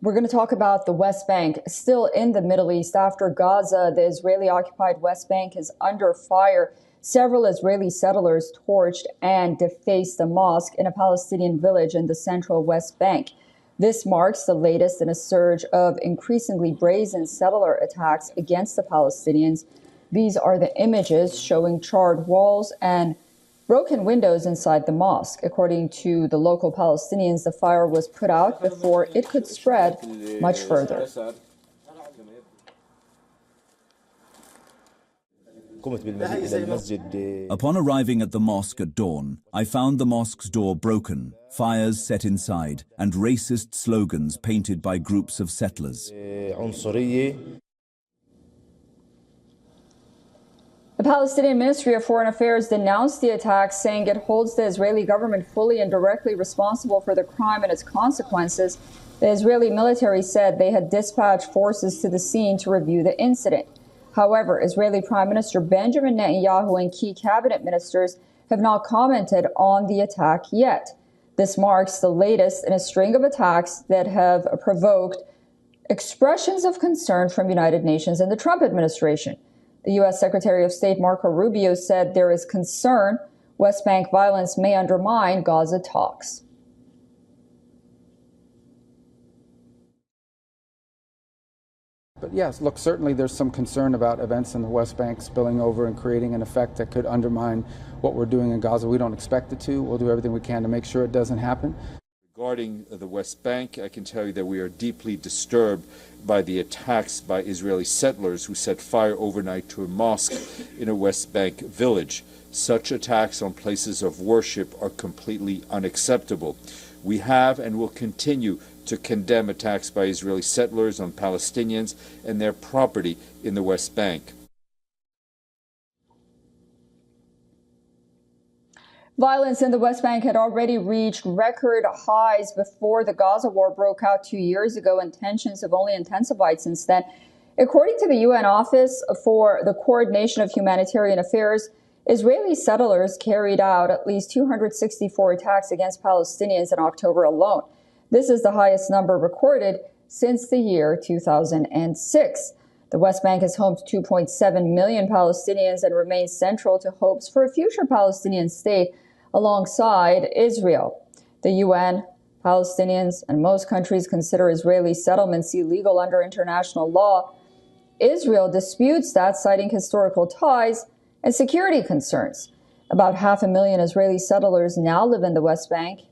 We're going to talk about the West Bank, still in the Middle East. After Gaza, the Israeli-occupied West Bank is under fire. Several Israeli settlers torched and defaced a mosque in a Palestinian village in the central West Bank. This marks the latest in a surge of increasingly brazen settler attacks against the Palestinians. These are the images showing charred walls and broken windows inside the mosque. According to the local Palestinians, the fire was put out before it could spread much further. Upon arriving at the mosque at dawn, I found the mosque's door broken, fires set inside, and racist slogans painted by groups of settlers. The Palestinian Ministry of Foreign Affairs denounced the attack, saying it holds the Israeli government fully and directly responsible for the crime and its consequences. The Israeli military said they had dispatched forces to the scene to review the incident. However, Israeli Prime Minister Benjamin Netanyahu and key cabinet ministers have not commented on the attack yet. This marks the latest in a string of attacks that have provoked expressions of concern from United Nations and the Trump administration. The U.S. Secretary of State Marco Rubio said there is concern West Bank violence may undermine Gaza talks. But yes, look, certainly there's some concern about events in the West Bank spilling over and creating an effect that could undermine what we're doing in Gaza. We don't expect it to. We'll do everything we can to make sure it doesn't happen. Regarding the West Bank, I can tell you that we are deeply disturbed by the attacks by Israeli settlers who set fire overnight to a mosque in a West Bank village. Such attacks on places of worship are completely unacceptable. We have and will continue to condemn attacks by Israeli settlers on Palestinians and their property in the West Bank. Violence in the West Bank had already reached record highs before the Gaza war broke out 2 years ago, and tensions have only intensified since then. According to the UN Office for the Coordination of Humanitarian Affairs, Israeli settlers carried out at least 264 attacks against Palestinians in October alone. This is the highest number recorded since the year 2006. The West Bank is home to 2.7 million Palestinians and remains central to hopes for a future Palestinian state alongside Israel. The UN, Palestinians, and most countries consider Israeli settlements illegal under international law. Israel disputes that, citing historical ties and security concerns. About 500,000 Israeli settlers now live in the West Bank,